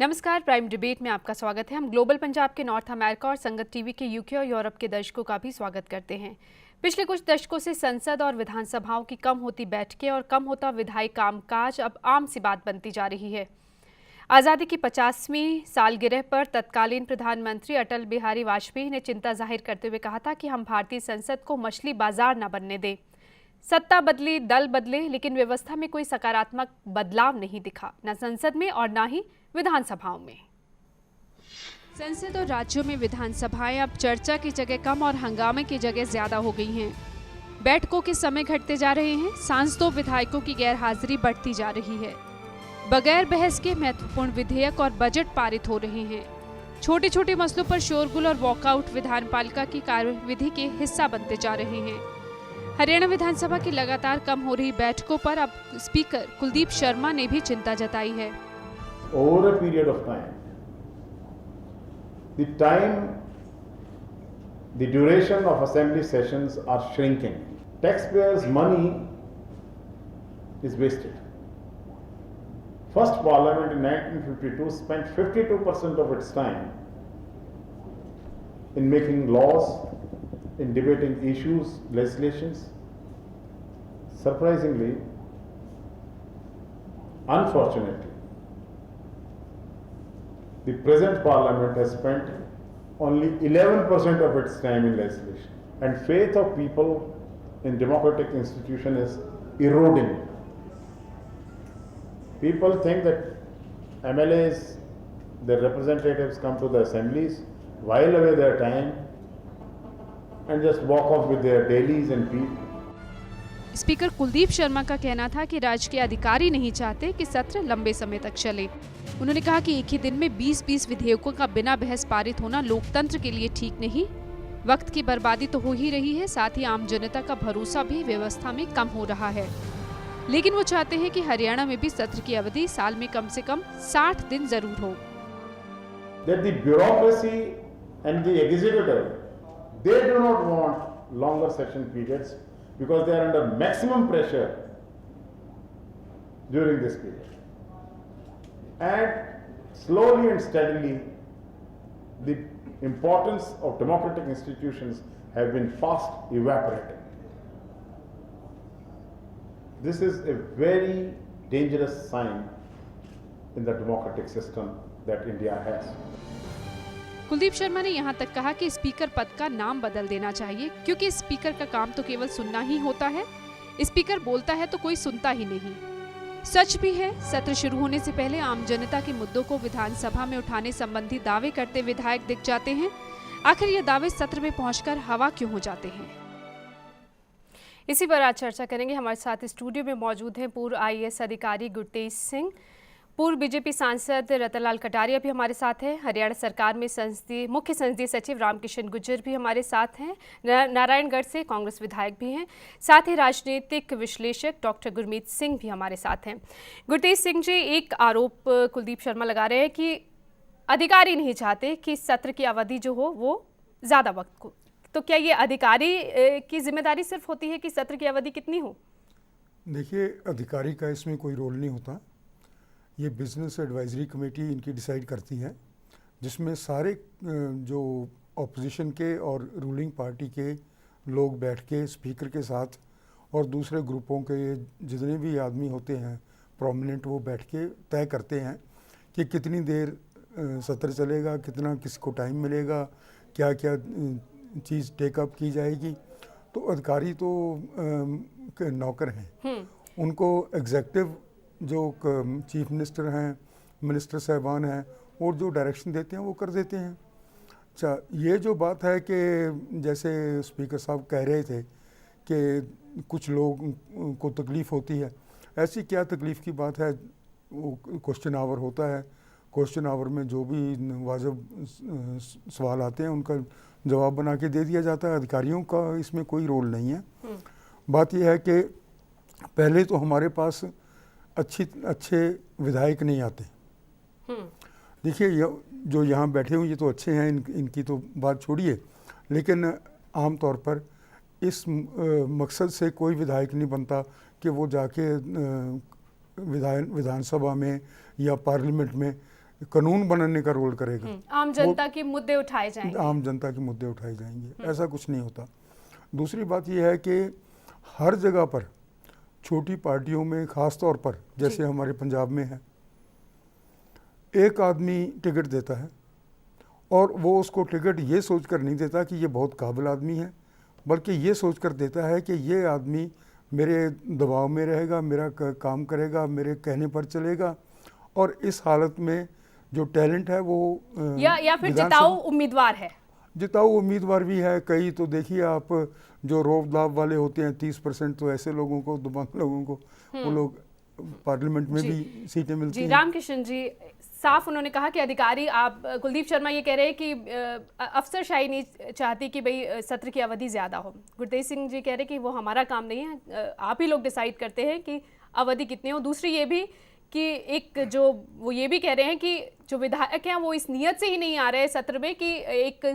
नमस्कार, prime debate में आपका स्वागत है। हम ग्लोबल पंजाब के नॉर्थ अमेरिका और संगत टीवी के यूके और यूरोप के दर्शकों का भी स्वागत करते हैं। पिछले कुछ दशकों से संसद और विधानसभाओं की कम होती बैठकें और कम होता विधायी कामकाज अब आम सी बात बनती जा रही है। आज़ादी की 50वीं सालगिरह पर तत्कालीन प्रधानमंत्री अटल बिहारी वाजपेयी ने चिंता जाहिर करते हुए कहा था कि हम भारतीय संसद को मछली बाजार न बनने दें। सत्ता बदली, दल बदले, लेकिन व्यवस्था में कोई सकारात्मक बदलाव नहीं दिखा, न संसद में और न ही विधानसभाओं में। संसद और राज्यों में विधानसभाएं अब चर्चा की जगह कम और हंगामे की जगह ज्यादा हो गई हैं। बैठकों के समय घटते जा रहे हैं, सांसदों विधायकों की गैरहाजिरी बढ़ती जा रही है। बगैर बहस के महत्वपूर्ण विधेयक और बजट पारित हो रहे हैं। छोटे छोटे मसलों पर शोरगुल और वॉकआउट विधानपालिका की कार्यविधि के हिस्सा बनते जा रहे हैं। हरियाणा विधानसभा की लगातार कम हो रही बैठकों पर अब स्पीकर कुलदीप शर्मा ने भी चिंता जताई है। Over a period of time, the duration of assembly sessions are shrinking. Taxpayers' money is wasted. First Parliament in 1952 spent 52% of its time in making laws, in debating issues, legislations. Surprisingly, unfortunately, the present Parliament has spent only 11% of its time in legislation, and faith of people in democratic institution is eroding. People think that MLAs, their representatives come to the assemblies, while away their time, and just walk off with their dailies and peace. Speaker Kuldeep Sharma का कहना था कि राज्य के अधिकारी नहीं चाहते कि सत्र लंबे समय तक चले। उन्होंने कहा कि एक ही दिन में 20-20 विधेयकों का बिना बहस पारित होना लोकतंत्र के लिए ठीक नहीं। वक्त की बर्बादी तो हो ही रही है, साथ ही आम जनता का भरोसा भी व्यवस्था में कम हो रहा है। लेकिन वो चाहते हैं कि हरियाणा में भी सत्र की अवधि साल में कम से कम 60 दिन जरूर हो। That the bureaucracy and the executive, they do not want longer session periods because they are under maximum pressure during this period. And slowly and steadily, the importance of democratic institutions have been fast evaporating. This is a very dangerous sign in the democratic system that India has. Kuldeep Sharma ने यहाँ तक कहा कि speaker पद का नाम बदल देना चाहिए, क्योंकि स्पीकर का काम तो केवल सुनना ही होता है। स्पीकर बोलता है तो कोई सुनता ही नहीं। सच भी है, सत्र शुरू होने से पहले आम जनता के मुद्दों को विधानसभा में उठाने संबंधी दावे करते विधायक दिख जाते हैं। आखिर ये दावे सत्र में पहुंचकर हवा क्यों हो जाते हैं? इसी पर आज चर्चा करेंगे। हमारे साथ स्टूडियो में मौजूद हैं पूर्व IAS अधिकारी गुरतेज सिंह, पूर्व बीजेपी सांसद रतनलाल कटारिया भी हमारे साथ हैं, हरियाणा सरकार में मुख्य संसदीय सचिव रामकिशन गुर्जर भी हमारे साथ हैं, नारायणगढ़ से कांग्रेस विधायक भी हैं, साथ ही राजनीतिक विश्लेषक डॉक्टर गुरमीत सिंह भी हमारे साथ हैं। गुरतेज सिंह जी, एक आरोप कुलदीप शर्मा लगा रहे हैं कि अधिकारी नहीं चाहते कि सत्र की अवधि जो हो वो ज़्यादा वक्त को, तो क्या ये अधिकारी की जिम्मेदारी सिर्फ होती है कि सत्र की अवधि कितनी हो? देखिए, अधिकारी का इसमें कोई रोल नहीं होता। ये बिजनेस एडवाइजरी कमेटी इनकी डिसाइड करती है, जिसमें सारे जो ऑपोजिशन के और रूलिंग पार्टी के लोग बैठ के स्पीकर के साथ और दूसरे ग्रुपों के जितने भी आदमी होते हैं प्रोमिनेंट, वो बैठ के तय करते हैं कि कितनी देर सत्र चलेगा, कितना किसको टाइम मिलेगा, क्या क्या चीज़ टेकअप की जाएगी। तो अधिकारी तो नौकर हैं, उनको एग्जेक्टिव जो चीफ मिनिस्टर हैं, मिनिस्टर साहबान हैं, और जो डायरेक्शन देते हैं वो कर देते हैं। अच्छा, ये जो बात है कि जैसे स्पीकर साहब कह रहे थे कि कुछ लोग को तकलीफ़ होती है, ऐसी क्या तकलीफ़ की बात है? वो क्वेश्चन आवर होता है, क्वेश्चन आवर में जो भी वाजिब सवाल आते हैं उनका जवाब बना के दे दिया जाता है। अधिकारियों का इसमें कोई रोल नहीं है। बात यह है कि पहले तो हमारे पास अच्छे विधायक नहीं आते। देखिए, जो यहाँ बैठे हुए ये तो अच्छे हैं, इनकी तो बात छोड़िए, लेकिन आम तौर पर इस मकसद से कोई विधायक नहीं बनता कि वो जाके विधानसभा में या पार्लियामेंट में कानून बनाने का रोल करेगा। आम जनता के मुद्दे उठाए जाएंगे। आम जनता के मुद्दे उठाए जाएंगे, ऐसा कुछ नहीं होता। दूसरी बात यह है कि हर जगह पर छोटी पार्टियों में ख़ास तौर पर, जैसे हमारे पंजाब में है, एक आदमी टिकट देता है और वो उसको टिकट ये सोचकर नहीं देता कि ये बहुत काबिल आदमी है, बल्कि ये सोचकर देता है कि ये आदमी मेरे दबाव में रहेगा, मेरा काम करेगा, मेरे कहने पर चलेगा, और इस हालत में जो टैलेंट है वो या फिर जिताऊ उम्मीदवार है। जिताऊ उम्मीदवार भी है। कई तो देखिए आप, जो रोब दाब वाले होते हैं 30%, तो ऐसे लोगों को, दबंग लोगों को, वो लोग पार्लियामेंट में भी सीटें मिलती हैं। रामकिशन जी, साफ उन्होंने कहा कि अधिकारी, आप कुलदीप शर्मा ये कह रहे हैं कि अफसरशाही नहीं चाहती कि भाई सत्र की अवधि ज़्यादा हो। गुरतेज सिंह जी कह रहे हैं कि वो हमारा काम नहीं है, आप ही लोग डिसाइड करते हैं कि अवधि कितनी हो। दूसरी ये भी कि एक जो वो ये भी कह रहे हैं कि जो विधायक हैं वो इस नियत से ही नहीं आ रहे सत्र में कि एक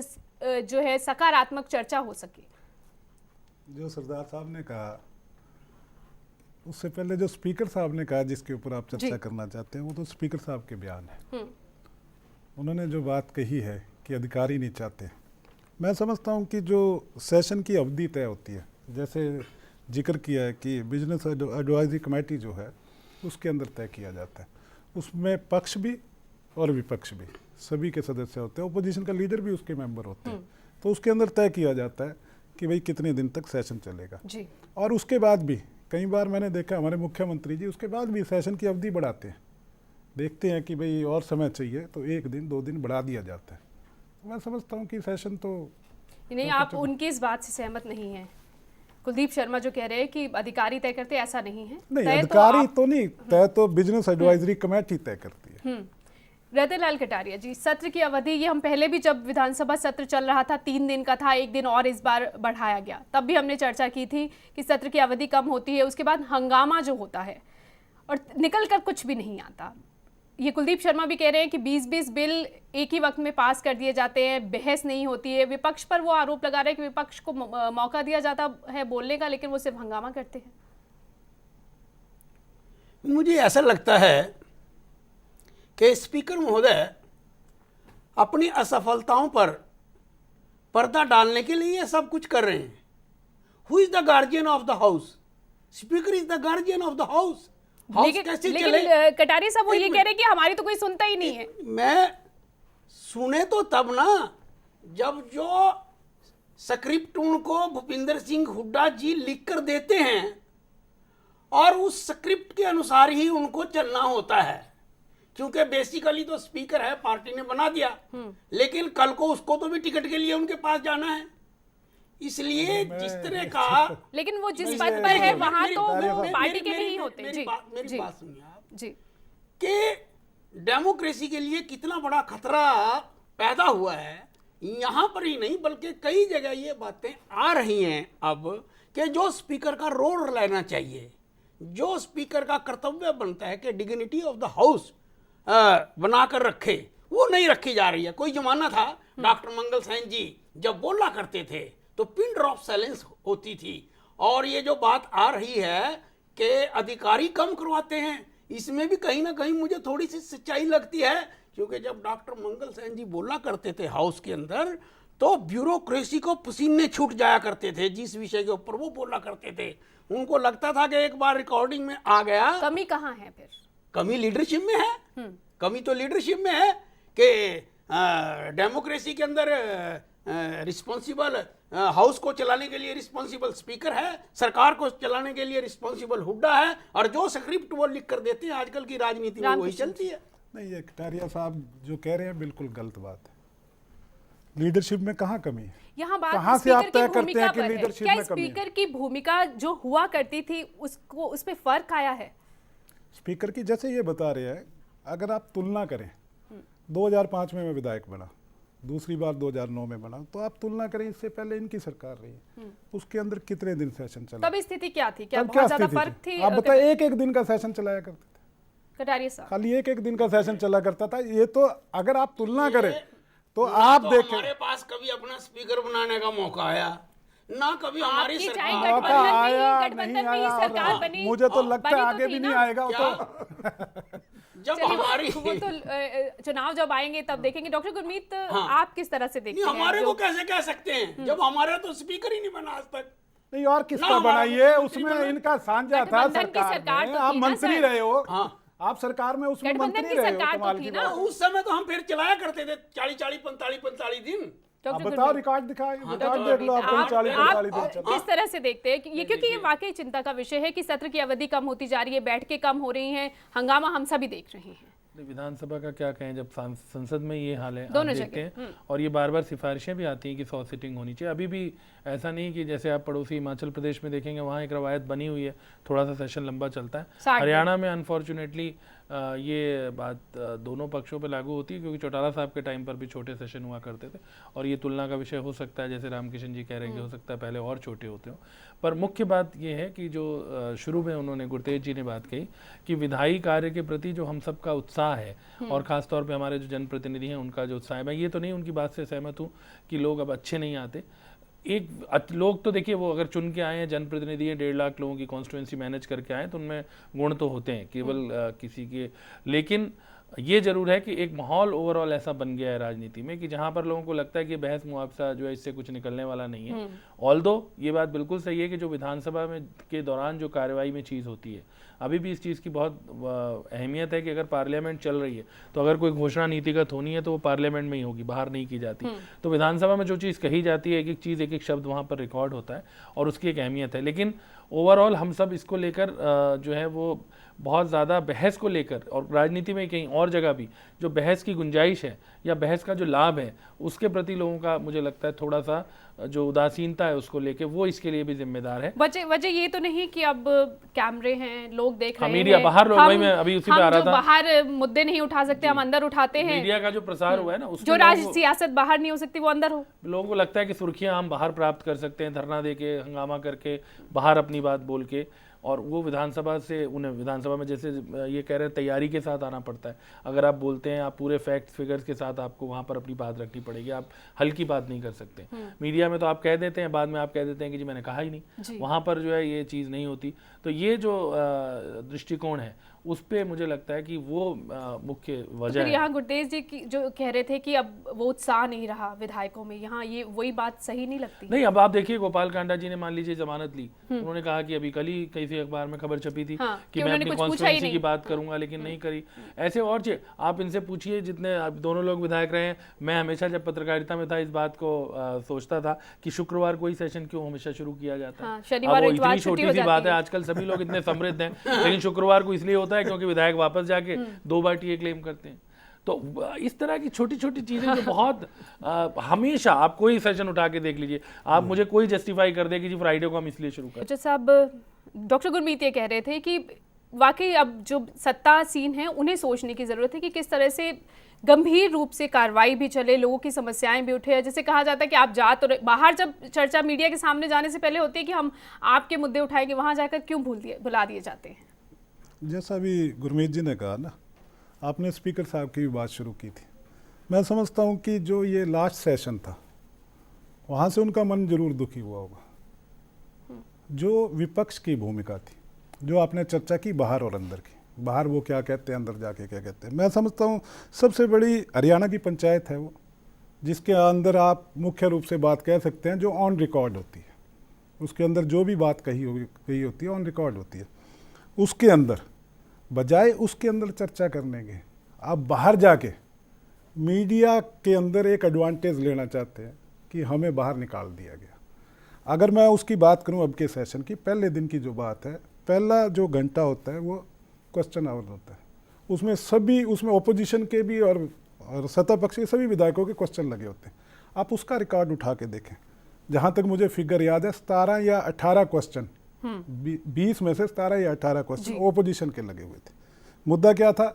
जो है सकारात्मक चर्चा हो सके। जो सरदार साहब ने कहा, उससे पहले जो स्पीकर साहब ने कहा, जिसके ऊपर आप चर्चा करना चाहते हैं, वो तो स्पीकर साहब के बयान है। उन्होंने जो बात कही है कि अधिकारी नहीं चाहते, मैं समझता हूँ कि जो सेशन की अवधि तय होती है, जैसे जिक्र किया है कि बिजनेस एडवाइजरी कमेटी जो है उसके अंदर तय किया जाता है, उसमें पक्ष भी और विपक्ष भी सभी के सदस्य होते हैं, ओपोजिशन का लीडर भी उसके मेंबर होते हैं, तो उसके अंदर तय किया जाता है कि भाई कितने दिन तक सेशन चलेगा जी। और उसके बाद भी कई बार मैंने देखा हमारे मुख्यमंत्री जी उसके बाद भी सेशन की अवधि बढ़ाते हैं, देखते हैं कि भाई और समय चाहिए तो 1 दिन 2 दिन बढ़ा दिया जाता है। मैं समझता हूँ कि सेशन तो नहीं, आप उनकी इस बात से सहमत नहीं है? कुलदीप शर्मा जो कह रहे हैं कि अधिकारी तय करते, ऐसा नहीं है। नहीं, अधिकारी तो नहीं तय, तो बिजनेस एडवाइजरी कमेटी तय करती है। रतनलाल कटारिया जी, सत्र की अवधि, ये हम पहले भी जब विधानसभा सत्र चल रहा था 3 दिन का था, 1 दिन और इस बार बढ़ाया गया, तब भी हमने चर्चा की थी कि सत्र की अवधि कम होती है, उसके बाद हंगामा जो होता है और निकल कर कुछ भी नहीं आता। ये कुलदीप शर्मा भी कह रहे हैं कि 20-20 बिल एक ही वक्त में पास कर दिए जाते हैं, बहस नहीं होती है। विपक्ष पर वो आरोप लगा रहे हैं कि विपक्ष को मौका दिया जाता है बोलने का, लेकिन वो सिर्फ हंगामा करते हैं। मुझे ऐसा लगता है कि स्पीकर महोदय अपनी असफलताओं पर पर्दा डालने के लिए ये सब कुछ कर रहे हैं। Who is the guardian of the house? Speaker is the guardian of the house. लेकिन कटारिया साहब वो ये कह रहे हैं कि हमारी तो कोई सुनता ही नहीं है। मैं सुने तो तब ना, जब जो स्क्रिप्ट उनको भूपिंदर सिंह हुड्डा जी लिख कर देते हैं और उस स्क्रिप्ट के अनुसार ही उनको चलना होता है, क्योंकि बेसिकली तो स्पीकर है, पार्टी ने बना दिया, लेकिन कल को उसको तो भी टिकट के लिए उनके पास जाना है। इसलिए जिस तरह का, लेकिन वो जिस पद पर है वहां तो वो पार्टी के नहीं होते। मेरी बात सुनिए आप जी, कि डेमोक्रेसी के लिए कितना बड़ा खतरा पैदा हुआ है। यहाँ पर ही नहीं बल्कि कई जगह ये बातें आ रही हैं अब कि जो स्पीकर का रोल लेना चाहिए, जो स्पीकर का कर्तव्य बनता है कि डिग्निटी ऑफ द हाउस बनाकर रखे, वो नहीं रखी जा रही है। कोई जमाना था डॉक्टर मंगल सेन जी जब बोला करते थे तो पिन ड्रॉप साइलेंस होती थी, और ये जो बात आ रही है कि अधिकारी कम करवाते हैं, इसमें भी कहीं ना कहीं मुझे थोड़ी सी सच्चाई लगती है, क्योंकि जब डॉक्टर मंगल सेन जी बोला करते थे हाउस के अंदर तो ब्यूरोक्रेसी को पसीने छूट जाया करते थे। जिस विषय के ऊपर वो बोला करते थे उनको लगता था कि एक बार रिकॉर्डिंग में आ गया। कमी कहाँ है फिर? कमी लीडरशिप में है। कमी तो लीडरशिप में है कि डेमोक्रेसी के अंदर रिस्पॉन्सिबल हाउस को चलाने के लिए रिस्पॉन्सिबल स्पीकर है, सरकार को चलाने के लिए रिस्पॉन्सिबल हुड्डा है, और जो स्क्रिप्ट वो लिख कर देते हैं आजकल की राजनीति में वही चलती है। नहीं, ये कटारिया साहब जो कह रहे हैं बिल्कुल गलत बात है। लीडरशिप में कहाँ कमी है? यहाँ बात कहाँ से आप तय करते हैं कि लीडरशिप में कमी है? स्पीकर की भूमिका जो हुआ करती थी उसको, उस पे फर्क आया है। स्पीकर की, जैसे ये बता रहे हैं, अगर आप तुलना करें 2005 में मैं विधायक बना, दूसरी बार 2009 में बना, तो आप तुलना करें इससे पहले इनकी सरकार रही है, उसके अंदर कितने दिन सेशन चला? तब स्थिति क्या थी? क्या बहुत ज्यादा फर्क थी? आप बताइए, एक दिन का सेशन चलाया करते थे कटारिया साहब, खाली एक दिन का सेशन चला करता था। ये तो अगर आप तुलना करें तो आप देखें, हमारे पास कभी अपना स्पीकर बनाने का मौका आया ना, कभी हमारी सरकार गठबंधन में ही सरकार बनी। मुझे तो लगता है आगे भी नहीं आएगा। तो जब चलिए, हमारी वो तो चुनाव जब आएंगे तब देखेंगे। डॉक्टर गुरमीत, आप किस तरह से देखते नहीं, हैं? हमारे को कैसे कह सकते हैं जब हमारा तो स्पीकर ही नहीं बना आज तक। नहीं, और किसका ना, बनाइए, हमारा उसमें गठबंधन इनका साझा था गठबंधन की सरकार सरकार में। तो आप थी ना, मंत्री सर। रहे हो, हाँ। आप सरकार में उसमें गठबंधन मंत्री की रहे हो, सरकार तो कमाल थी की ना। बात। उस समय तो हम फिर चलाया करते थे 40-40 45 दिन। आप डॉक्टर बताओ, गुरमीत, रिकॉर्ड दिखाए, हाँ, रिकॉर्ड डॉक्टर देख लो, आप आप 40-45 दिन चला। किस तरह से देखते हैं कि ये, क्योंकि ये वाकई चिंता का विषय है कि सत्र की अवधि कम होती जा रही है, बैठकें कम हो रही हैं, हंगामा हम सभी देख रहे हैं। विधानसभा का क्या कहें, जब संसद में ये हाल है, आप दोनों देखते जगह, हैं, और ये बार बार सिफारिशें भी आती हैं कि 100 सिटिंग होनी चाहिए। अभी भी ऐसा नहीं कि जैसे आप पड़ोसी हिमाचल प्रदेश में देखेंगे, वहाँ एक रवायत बनी हुई है, थोड़ा सा सेशन लंबा चलता है। 60 हरियाणा में अनफॉर्चुनेटली ये बात दोनों पक्षों पे लागू होती है, क्योंकि चौटाला साहब के टाइम पर भी छोटे सेशन हुआ करते थे, और ये तुलना का विषय हो सकता है, जैसे रामकिशन जी कह रहे हैं कि हो सकता है पहले और छोटे होते हो। पर मुख्य बात ये है कि जो शुरू में उन्होंने, गुरतेज जी ने बात कही कि विधायी कार्य के प्रति जो हम सबका उत्साह है, और ख़ासतौर पे हमारे जो जनप्रतिनिधि हैं उनका जो उत्साह है, मैं ये तो नहीं उनकी बात से सहमत हूँ कि लोग अब अच्छे नहीं आते। एक लोग तो देखिए, वो अगर चुन के आए हैं, जनप्रतिनिधि हैं, 1.5 लाख लोगों की कॉन्स्टिट्यूंसी मैनेज करके आए, तो उनमें गुण तो होते हैं केवल किसी के। लेकिन ये जरूर है कि एक माहौल ओवरऑल ऐसा बन गया है राजनीति में कि जहाँ पर लोगों को लगता है कि बहस मुआवजा जो है इससे कुछ निकलने वाला नहीं है। ऑल्दो ये बात बिल्कुल सही है कि जो विधानसभा में के दौरान जो कार्रवाई में चीज़ होती है, अभी भी इस चीज़ की बहुत अहमियत है कि अगर पार्लियामेंट चल रही है तो अगर कोई घोषणा नीतिगत होनी है तो वो पार्लियामेंट में ही होगी, बाहर नहीं की जाती। तो विधानसभा में जो चीज़ कही जाती है, एक एक चीज़, एक एक शब्द वहाँ पर रिकॉर्ड होता है और उसकी एक अहमियत है। लेकिन ओवरऑल हम सब इसको लेकर जो है वो बहुत ज़्यादा बहस को लेकर, और राजनीति में कहीं और जगह भी जो बहस की गुंजाइश है या बहस का जो लाभ है, उसके प्रति लोगों का मुझे लगता है थोड़ा सा जो उदासीनता है उसको लेके, वो इसके लिए भी जिम्मेदार है। वजह ये तो नहीं कि अब कैमरे हैं, लोग देख रहे हैं, मीडिया बाहर लोग, वही मैं अभी उसी पे आ रहा था, बाहर मुद्दे नहीं उठा सकते, हम अंदर उठाते हैं। मीडिया का जो प्रसार हुआ है ना, जो सियासत बाहर नहीं हो सकती वो अंदर हो। लोगों को लगता है कि सुर्खियां हम बाहर प्राप्त कर सकते हैं, धरना दे के, हंगामा करके, बाहर अपनी बात बोल के, और वो विधानसभा से, उन्हें विधानसभा में जैसे ये कह रहे हैं तैयारी के साथ आना पड़ता है। अगर आप बोलते हैं, आप पूरे फैक्ट्स फिगर्स के साथ आपको वहाँ पर अपनी बात रखनी पड़ेगी, आप हल्की बात नहीं कर सकते। मीडिया में तो आप कह देते हैं, बाद में आप कह देते हैं कि जी मैंने कहा ही नहीं, वहाँ पर जो है ये चीज़ नहीं होती। तो ये जो दृष्टिकोण है उस पर मुझे लगता है कि वो मुख्य वजह है। यहाँ गुरतेज जी की जो कह रहे थे कि अब वो उत्साह नहीं रहा विधायकों में, यहाँ ये वही बात सही नहीं लगती। नहीं, अब आप देखिए, गोपाल कांडा जी ने मान लीजिए जमानत ली, उन्होंने कहा कि अभी कल ही किसी अखबार में खबर छपी थी कि मैं अपनी कॉन्स्टिट्यूएंसी की बात करूंगा, लेकिन नहीं करी। ऐसे और चीज आप इनसे पूछिए, जितने दोनों लोग विधायक रहे हैं, मैं हमेशा जब पत्रकारिता में था इस बात को सोचता था कि शुक्रवार को ही सेशन क्यों हमेशा शुरू किया जाता है। शनिवार अब वो इतनी छोटी सी बात है, आजकल सभी लोग इतने समृद्ध हैं, लेकिन शुक्रवार को इसलिए होता है क्योंकि विधायक वापस जाके 2 बार टीए क्लेम करते हैं। तो इस तरह की छोटी छोटी चीजें जो बहुत हमेशा, आप कोई सेशन उठा के देख लीजिए, आप मुझे कोई जस्टिफाई कर दे कि जी फ्राइडे को हम इसलिए शुरू करें। अच्छा साहब, डॉक्टर गुरमीत ये कह रहे थे कि वाकई अब जो सत्ता सीन है उन्हें सोचने की जरूरत है कि किस तरह से गंभीर रूप से कार्रवाई भी चले, लोगों की समस्याएं भी उठे। जैसे कहा जाता है कि आप जा तो बाहर, जब चर्चा मीडिया के सामने जाने से पहले होती है कि हम आपके मुद्दे उठाएंगे, वहां जाकर क्यों बुला दिए जाते हैं। जैसा अभी गुरमीत जी ने कहा ना, आपने स्पीकर साहब की भी बात शुरू की थी। मैं समझता हूँ कि जो ये लास्ट सेशन था, वहाँ से उनका मन जरूर दुखी हुआ होगा। जो विपक्ष की भूमिका थी, जो आपने चर्चा की बाहर और अंदर की, बाहर वो क्या कहते हैं, अंदर जाके क्या कहते हैं, मैं समझता हूँ सबसे बड़ी हरियाणा की पंचायत है वो, जिसके अंदर आप मुख्य रूप से बात कह सकते हैं जो ऑन रिकॉर्ड होती है। उसके अंदर जो भी बात कही होती है ऑन रिकॉर्ड होती है। उसके अंदर बजाय उसके अंदर चर्चा करने के, आप बाहर जाके मीडिया के अंदर एक एडवांटेज लेना चाहते हैं कि हमें बाहर निकाल दिया गया। अगर मैं उसकी बात करूं अब के सेशन की, पहले दिन की जो बात है, पहला जो घंटा होता है वो क्वेश्चन आवर होता है। उसमें ओपोजिशन के भी और सत्ता पक्ष के सभी विधायकों के क्वेश्चन लगे होते हैं। आप उसका रिकॉर्ड उठा के देखें, जहाँ तक मुझे फिगर याद है 17 या 18 क्वेश्चन, 20 में से 17 या 18 क्वेश्चन ओपोजिशन के लगे हुए थे। मुद्दा क्या था?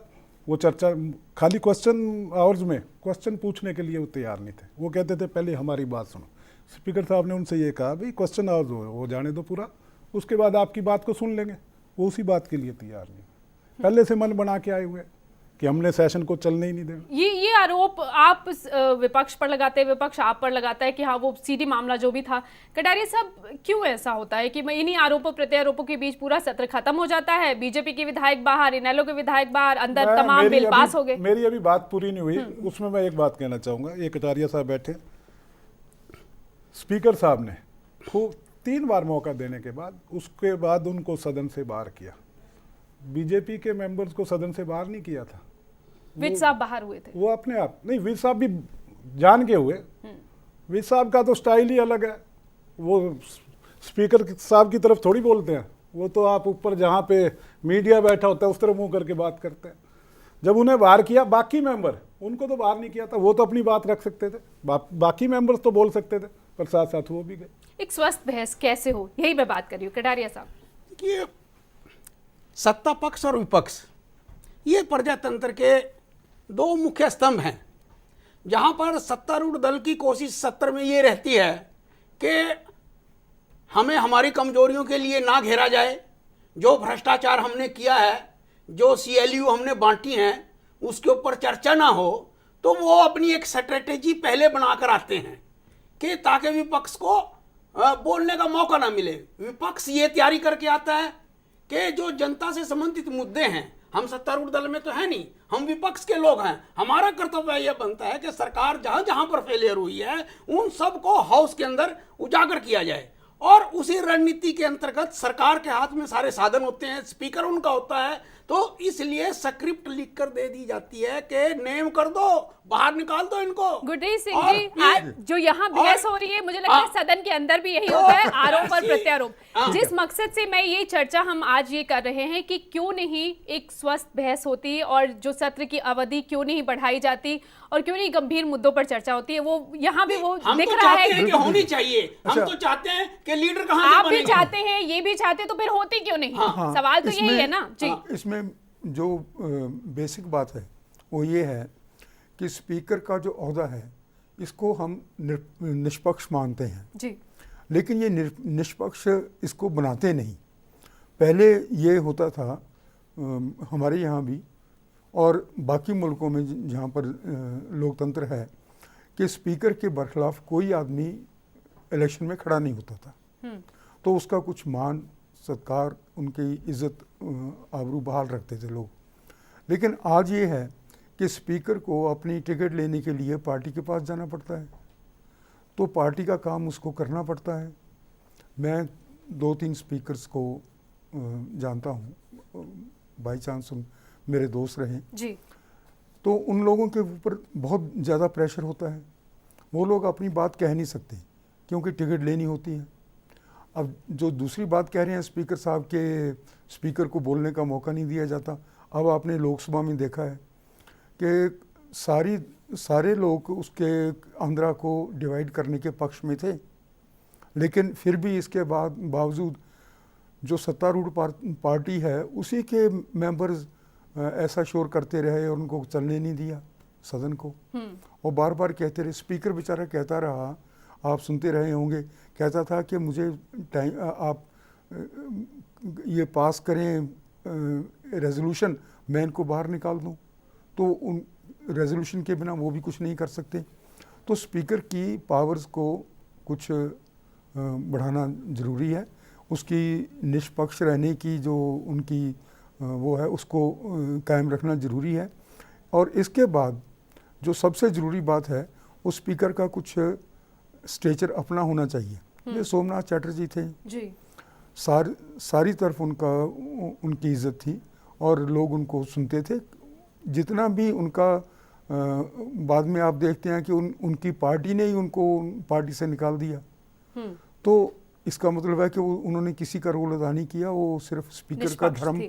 वो चर्चा खाली क्वेश्चन आवर्स में क्वेश्चन पूछने के लिए वो तैयार नहीं थे। वो कहते थे पहले हमारी बात सुनो। स्पीकर साहब ने उनसे ये कहा भाई क्वेश्चन आवर्स हो जाने दो पूरा, उसके बाद आपकी बात को सुन लेंगे। वो उसी बात के लिए तैयार नहीं, पहले से मन बना के आए हुए कि हमने सेशन को चलने ही नहीं देना। ये आरोप आप विपक्ष पर लगाते हैं, विपक्ष आप पर लगाता है कि हाँ वो सीडी मामला जो भी था। कटारिया साहब, क्यों ऐसा होता है कि इन्हीं आरोपों प्रत्यारोपों के बीच पूरा सत्र खत्म हो जाता है, बीजेपी के विधायक बाहर, इनेलो के विधायक बाहर, अंदर तमाम बिल पास हो गए? मेरी अभी बात पूरी नहीं हुई, उसमें मैं एक बात कहना चाहूंगा। ये कटारिया साहब बैठे, स्पीकर साहब ने खूब 3 बार मौका देने के बाद उसके बाद उनको सदन से बाहर किया। बीजेपी के मेंबर्स को सदन से बाहर नहीं किया था, विज साहब बाहर हुए थे। वो अपने आप नहीं, विज साहब भी जान के हुए। विज साहब का तो स्टाइल ही अलग है, वो स्पीकर साहब की तरफ थोड़ी बोलते हैं, वो तो आप ऊपर जहाँ पे मीडिया बैठा होता है उस तरह मुंह करके बात करते हैं। जब उन्हें बाहर किया, बाकी मेंबर, उनको तो बाहर नहीं किया था, वो तो अपनी बात रख सकते थे, बाकी मेंबर्स तो बोल सकते थे, पर साथ साथ वो भी गए। एक स्वस्थ बहस कैसे हो, यही मैं बात कर रही हूँ कटारिया साहब। कि सत्ता पक्ष और विपक्ष ये प्रजातंत्र के 2 मुख्य स्तंभ हैं, जहां पर सत्तारूढ़ दल की कोशिश सत्र में ये रहती है कि हमें हमारी कमजोरियों के लिए ना घेरा जाए, जो भ्रष्टाचार हमने किया है, जो CLU हमने बांटी हैं, उसके ऊपर चर्चा ना हो। तो वो अपनी एक स्ट्रेटेजी पहले बनाकर आते हैं कि ताकि विपक्ष को बोलने का मौका ना मिले। विपक्ष ये तैयारी करके आता है कि जो जनता से संबंधित मुद्दे हैं, हम सत्तारूढ़ दल में तो है नहीं, हम विपक्ष के लोग हैं, हमारा कर्तव्य यह बनता है कि सरकार जहां जहां पर फेलियर हुई है उन सबको हाउस के अंदर उजागर किया जाए। और उसी रणनीति के अंतर्गत सरकार के हाथ में सारे साधन होते हैं, स्पीकर उनका होता है, तो इसलिए स्क्रिप्ट लिखकर दे दी जाती है कि नेम कर दो, बाहर निकाल दो इनको। गुरदेव सिंह जी, आज जो यहाँ बहस हो रही है, मुझे लगता है सदन के अंदर भी यही होता है, आरोप और प्रत्यारोप। जिस मकसद से मैं ये चर्चा हम आज ये कर रहे हैं कि क्यों नहीं एक स्वस्थ बहस होती और जो सत्र की अवधि क्यों नहीं बढ़ाई जाती और क्यों नहीं गंभीर मुद्दों पर चर्चा होती है, वो यहाँ भी वो हम दिख तो रहा चाहते हैं है। कि होनी चाहिए, हम तो चाहते हैं कि लीडर कहाँ से आप भी बनेगा। चाहते हैं, ये भी चाहते, तो फिर होती क्यों नहीं? सवाल तो यही है ना जी। इसमें जो बेसिक बात है वो ये है कि स्पीकर का जो ओहदा है इसको हम निष्पक्ष मानते हैं जी, लेकिन ये निष्पक्ष इसको बनाते नहीं। पहले ये होता था हमारे यहाँ भी और बाकी मुल्कों में जहाँ पर लोकतंत्र है कि स्पीकर के बरखिलाफ कोई आदमी इलेक्शन में खड़ा नहीं होता था, तो उसका कुछ मान सत्कार, उनकी इज्जत आबरू बहाल रखते थे लोग। लेकिन आज ये है कि स्पीकर को अपनी टिकट लेने के लिए पार्टी के पास जाना पड़ता है, तो पार्टी का काम उसको करना पड़ता है। मैं 2-3 स्पीकर्स को जानता हूँ, बाई चांस मेरे दोस्त रहे जी, तो उन लोगों के ऊपर बहुत ज़्यादा प्रेशर होता है, वो लोग अपनी बात कह नहीं सकते क्योंकि टिकट लेनी होती है। अब जो दूसरी बात कह रहे हैं स्पीकर साहब के स्पीकर को बोलने का मौका नहीं दिया जाता। अब आपने लोकसभा में देखा है कि सारे लोग उसके आंध्रा को डिवाइड करने के पक्ष में थे, लेकिन फिर भी इसके बावजूद जो सत्तारूढ़ पार्टी है उसी के मेंबर्स ऐसा शोर करते रहे और उनको चलने नहीं दिया सदन को, और बार बार कहते रहे। स्पीकर बेचारा कहता रहा, आप सुनते रहे होंगे, कहता था कि मुझे आप ये पास करें रेजोल्यूशन, मैं इनको बाहर निकाल दूं, तो उन रेजोल्यूशन के बिना वो भी कुछ नहीं कर सकते। तो स्पीकर की पावर्स को कुछ बढ़ाना ज़रूरी है, उसकी निष्पक्ष रहने की जो उनकी वो है उसको कायम रखना ज़रूरी है। और इसके बाद जो सबसे ज़रूरी बात है, उस स्पीकर का कुछ स्टेचर अपना होना चाहिए। ये सोमनाथ चैटर्जी थे जी, सारी तरफ उनकी इज्जत थी और लोग उनको सुनते थे। जितना भी उनका बाद में आप देखते हैं कि उनकी पार्टी ने ही उनको पार्टी से निकाल दिया, तो इसका मतलब है कि उन्होंने किसी का रोल अदा नहीं किया, वो सिर्फ स्पीकर का धर्म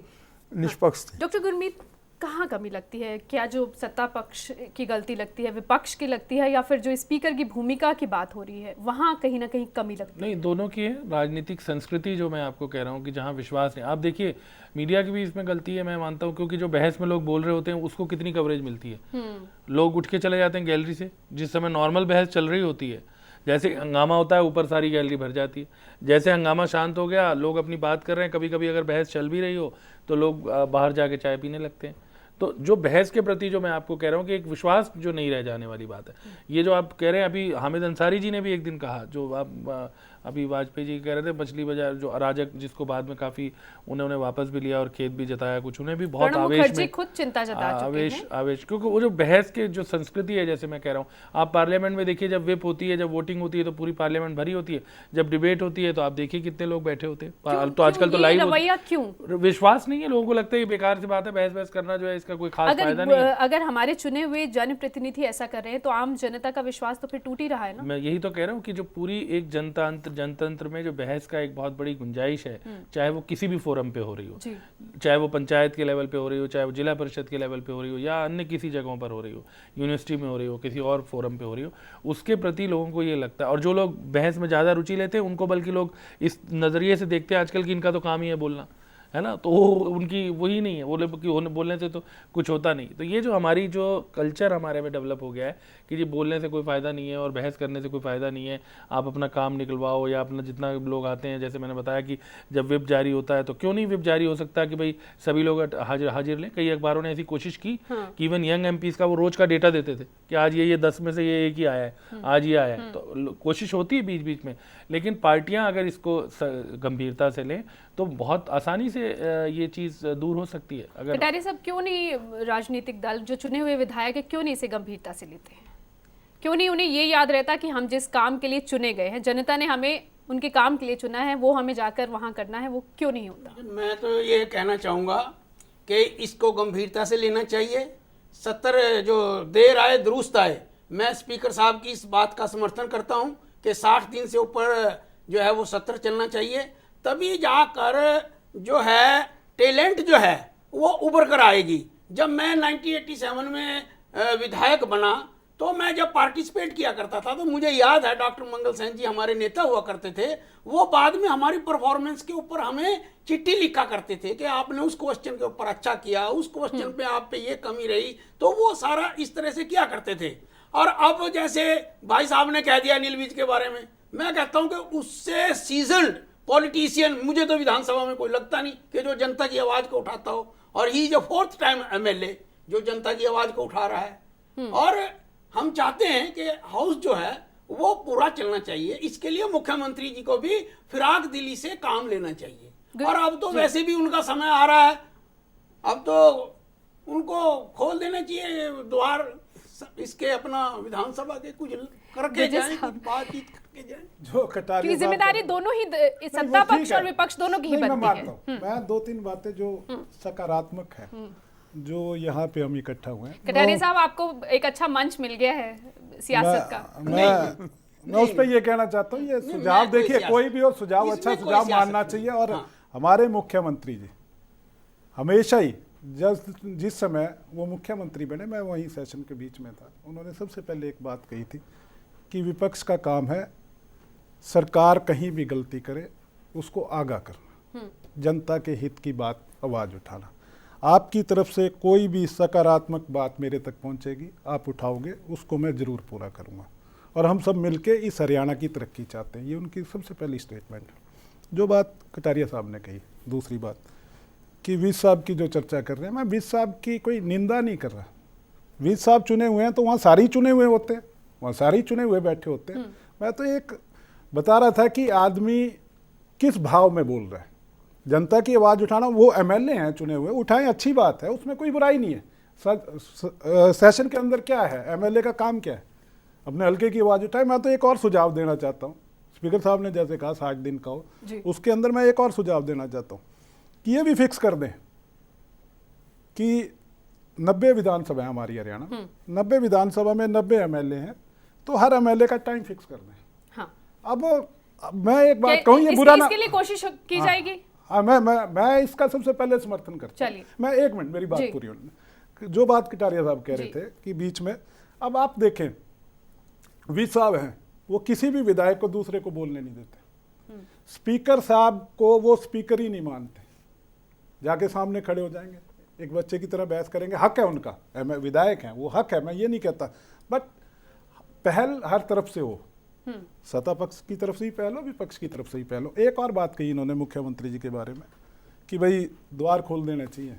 निष्पक्ष थे। डॉक्टर गुरमीत, कहाँ कमी लगती है? क्या जो सत्ता पक्ष की गलती लगती है, विपक्ष की लगती है, या फिर जो स्पीकर की भूमिका की बात हो रही है वहाँ कहीं ना कहीं कमी लगती है? नहीं, दोनों की है। राजनीतिक संस्कृति जो मैं आपको कह रहा हूँ कि जहाँ विश्वास नहीं, आप देखिए मीडिया की भी इसमें गलती है, मैं मानता हूँ, क्योंकि जो बहस में लोग बोल रहे होते हैं उसको कितनी कवरेज मिलती है। लोग उठ के चले जाते हैं गैलरी से, जिस समय नॉर्मल बहस चल रही होती है, जैसे हंगामा होता है ऊपर सारी गैलरी भर जाती है। जैसे हंगामा शांत हो गया, लोग अपनी बात कर रहे हैं, कभी कभी अगर बहस चल भी रही हो तो लोग बाहर जाके चाय पीने लगते हैं। तो जो बहस के प्रति जो मैं आपको कह रहा हूँ कि एक विश्वास जो नहीं रह जाने वाली बात है। ये जो आप कह रहे हैं, अभी हामिद अंसारी जी ने भी एक दिन कहा, जो आप अभी वाजपेयी जी कह रहे थे मछली बाजार जो अराजक, जिसको बाद में काफी उन्होंने वापस भी लिया और खेत भी जताया कुछ, उन्हें भी बहुत प्रणब आवेश मुखर्जी में खुद चिंता जता चुके हैं। आवेश, क्योंकि वो जो बहस के जो संस्कृति है, जैसे मैं कह रहा हूँ, आप पार्लियामेंट में देखिए, जब विप होती है, जब वोटिंग होती है तो पूरी पार्लियामेंट भरी होती है, जब डिबेट होती है तो आप देखिए कितने लोग बैठे होते हैं। तो आजकल तो लाइव रवैया क्यों? विश्वास नहीं है, लोगों को लगता है ये बेकार सी बात है, बहस करना जो है इसका कोई खास फायदा नहीं है। अगर हमारे चुने हुए जनप्रतिनिधि ऐसा कर रहे हैं तो आम जनता का विश्वास तो फिर टूट ही रहा है ना। मैं यही तो कह रहा हूँ कि जो पूरी एक जनतंत्र में जो बहस का एक बहुत बड़ी गुंजाइश है, चाहे वो किसी भी फोरम पे हो रही हो, चाहे वो पंचायत के लेवल पे हो रही हो, चाहे वो जिला परिषद के लेवल पे हो रही हो, या अन्य किसी जगहों पर हो रही हो, यूनिवर्सिटी में हो रही हो, किसी और फोरम पे हो रही हो, उसके प्रति लोगों को ये लगता है। और जो लोग बहस में ज़्यादा रुचि लेते हैं उनको बल्कि लोग इस नज़रिए से देखते हैं आजकल कि इनका तो काम ही है बोलना, है ना, तो वो उनकी वही नहीं है, बोलने से तो कुछ होता नहीं। तो ये जो हमारी जो कल्चर हमारे में डेवलप हो गया है कि जी बोलने से कोई फ़ायदा नहीं है और बहस करने से कोई फ़ायदा नहीं है, आप अपना काम निकलवाओ, या अपना जितना लोग आते हैं, जैसे मैंने बताया कि जब विप जारी होता है तो क्यों नहीं विप जारी हो सकता कि भाई सभी लोग हाजिर लें। कई अखबारों ने ऐसी कोशिश की कि इवन यंग एमपीज़ का वो रोज़ का डेटा देते थे कि आज ये 10 में से ये एक ही आया है, आज ये आया है। तो कोशिश होती है बीच बीच में, लेकिन पार्टियां अगर इसको गंभीरता से लें तो बहुत आसानी से ये चीज़ दूर हो सकती है। अगर कटारिया साहब, क्यों नहीं राजनीतिक दल जो चुने हुए विधायक है क्यों नहीं इसे गंभीरता से लेते हैं? क्यों नहीं उन्हें ये याद रहता कि हम जिस काम के लिए चुने गए हैं, जनता ने हमें उनके काम के लिए चुना है, वो हमें जाकर वहां करना है, वो क्यों नहीं होता? मैं तो ये कहना चाहूँगा कि इसको गंभीरता से लेना चाहिए। 70 जो देर आए दुरुस्त आए। मैं स्पीकर साहब की इस बात का समर्थन करता हूँ कि 60 दिन से ऊपर जो है वो सत्र चलना चाहिए, तभी जाकर जो है टैलेंट जो है वो उभर कर आएगी। जब मैं 1987 में विधायक बना तो मैं जब पार्टिसिपेट किया करता था तो मुझे याद है डॉक्टर मंगल सेन जी हमारे नेता हुआ करते थे, वो बाद में हमारी परफॉर्मेंस के ऊपर हमें चिट्ठी लिखा करते थे कि आपने उस क्वेश्चन के ऊपर अच्छा किया, उस क्वेश्चन पे आप पे ये कमी रही, तो वो सारा इस तरह से किया करते थे। और अब जैसे भाई साहब ने कह दिया अनिल विज के बारे में, मैं कहता हूं कि उससे सीजन्ड पॉलिटिशियन मुझे तो विधानसभा में कोई लगता नहीं कि जो जनता की आवाज को उठाता हो, और ही जो 4th टाइम एमएलए जो जनता की आवाज को उठा रहा है। और हम चाहते हैं कि हाउस जो है वो पूरा चलना चाहिए, इसके लिए मुख्यमंत्री जी को भी फिराक दिली से काम लेना चाहिए। और अब तो वैसे भी उनका समय आ रहा है, अब तो उनको खोल देना चाहिए द्वार इसके, अपना विधानसभा के कुछ करके जाएं, कुछ बातचीत करके जाएं। जो कटारिया जिम्मेदारी दोनों ही सत्ता पक्ष और विपक्ष दोनों की ही बनती है। मैं 2-3 बातें जो सकारात्मक है जो यहाँ पे हम इकट्ठा हुए हैं। कटारिया साहब, आपको एक अच्छा मंच मिल गया है सियासत का। मैं उस पर ये कहना चाहता हूँ, ये सुझाव देखिए, कोई भी हो सुझाव अच्छा सुझाव मानना चाहिए। और हमारे मुख्यमंत्री जी हमेशा ही जिस समय वो मुख्यमंत्री बने, मैं वहीं सेशन के बीच में था, उन्होंने सबसे पहले एक बात कही थी कि विपक्ष का काम है सरकार कहीं भी गलती करे उसको आगाह करना, जनता के हित की बात आवाज़ उठाना। आपकी तरफ से कोई भी सकारात्मक बात मेरे तक पहुंचेगी, आप उठाओगे, उसको मैं ज़रूर पूरा करूंगा। और हम सब मिलके इस हरियाणा की तरक्की चाहते हैं, ये उनकी सबसे पहली स्टेटमेंट है। जो बात कटारिया साहब ने कही, दूसरी बात कि विज साहब की जो चर्चा कर रहे हैं, मैं विज साहब की कोई निंदा नहीं कर रहा। विज साहब चुने हुए हैं तो वहाँ सारे चुने हुए होते हैं, वहाँ सारे चुने हुए बैठे होते हैं। मैं तो एक बता रहा था कि आदमी किस भाव में बोल रहा है। जनता की आवाज़ उठाना, वो एमएलए हैं चुने हुए, उठाएं, अच्छी बात है, उसमें कोई बुराई नहीं है। सेशन के अंदर क्या है, एमएलए का काम क्या है, अपने हल्के की आवाज़ उठाए। मैं तो एक और सुझाव देना चाहता हूँ, स्पीकर साहब ने जैसे कहा 60 दिन का हो, उसके अंदर मैं एक और सुझाव देना चाहता हूँ कि ये भी फिक्स कर दें कि 90 विधानसभा है हमारी हरियाणा, 90 विधानसभा में 90 एमएलए हैं, तो हर एमएलए का टाइम फिक्स कर दें। हाँ। अब मैं एक बात कहूँ, ये बुरा ना, इसके लिए कोशिश की जाएगी। मैं इसका सबसे पहले समर्थन करता हूँ। मैं 1 मिनट, मेरी बात पूरी होने, जो बात कटारिया साहब कह रहे थे कि बीच में, अब आप देखें विज साहब हैं, वो किसी भी विधायक को दूसरे को बोलने नहीं देते। स्पीकर साहब को वो स्पीकर ही नहीं मानते, जाके सामने खड़े हो जाएंगे, एक बच्चे की तरह बहस करेंगे। हक है उनका, विधायक हैं, वो हक है, मैं ये नहीं कहता, बट पहल हर तरफ से हो, सत्ता पक्ष की तरफ से ही पहलो, विपक्ष की तरफ से ही पहलो। एक और बात कही इन्होंने मुख्यमंत्री जी के बारे में कि भाई द्वार खोल देना चाहिए।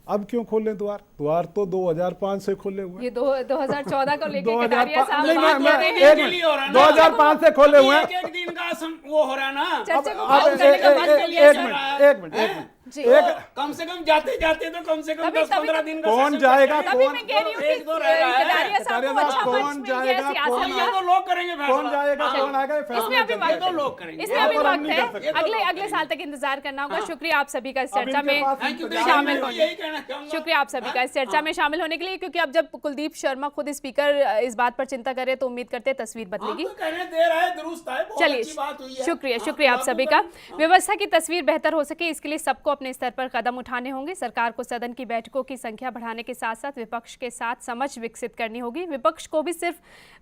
अब क्यों खोले द्वार? द्वार तो 2005 से खोले हुए हैं। ये 2014 को लेके कटारिया 2005 साहब नहीं, बात मैं- कर रहे एक हैं। मिनट, के लिए हो रहा है ना। 2005 से खोले हुए हैं। एक दिन का वो हो रहा है ना। चर्चा को अब बंद करने का एक- बंद कर लिया एक सर। मिनट, एक मिनट जी। कम से कम जाते जाते तो कम से कम तभी- 10-15 दिन का कौन सेशन जाएगा? करते हैं। तभी मैं कह रही हूँ कि एक दो रह रहा है। कटारिया साहब को कटारिया अच्छा साहब, मंच कौन मिल गया जाएगा? सियासत कौन का। ये तो लोग करेंगे फैसला। कौन जाएगा? कौन आएगा? इसमें अभी ये वक्त तो है। लोग करेंगे। इसमें यहाँ अभी पर हम वक्त नहीं है। कर सकते। अगले साल तक इंतजार करना होगा। शुक्रिया आप सभी का इस अब चर्चा इनके में पास थैंक यू। इंतजार शामिल नहीं होने। यही कहना चाहूंगा। शुक्रिया आप सभी का इस चर्चा में शामिल होने के लिए, क्योंकि अब जब कुलदीप शर्मा खुद स्पीकर इस बात पर चिंता करे तो उम्मीद करते हैं तस्वीर हम बदलेगी। तो कहने दे रहा है, दुरुस्त है, बहुत चलिए, अच्छी बात हुई है। शुक्रिया हाँ, शुक्रिया आप लागू सभी का। करें। व्यवस्था की तस्वीर बेहतर हो सके इसके लिए सबको अपने स्तर पर कदम उठाने होंगे। सरकार को सदन की बैठकों की संख्या बढ़ाने के साथ साथ विपक्ष के साथ समझ विकसित करनी होगी। विपक्ष को भी सिर्फ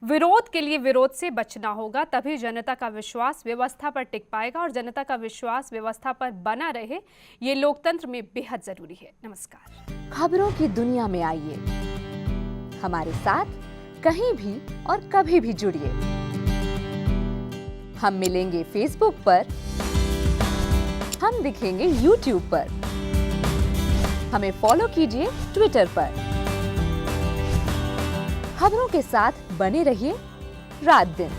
विरोध के लिए विरोध से बचना होगा, तभी जनता का विश्वास व्यवस्था पर टिक पाएगा और जनता का विश्वास व्यवस्था पर बना रहे, ये लोकतंत्र में बेहद जरूरी है। नमस्कार। खबरों की दुनिया में आइए, हमारे साथ कहीं भी और कभी भी जुड़िए। हम मिलेंगे फेसबुक पर, हम दिखेंगे यूट्यूब पर, हमें फॉलो कीजिए ट्विटर पर। खबरों के साथ बने रहिए रात दिन।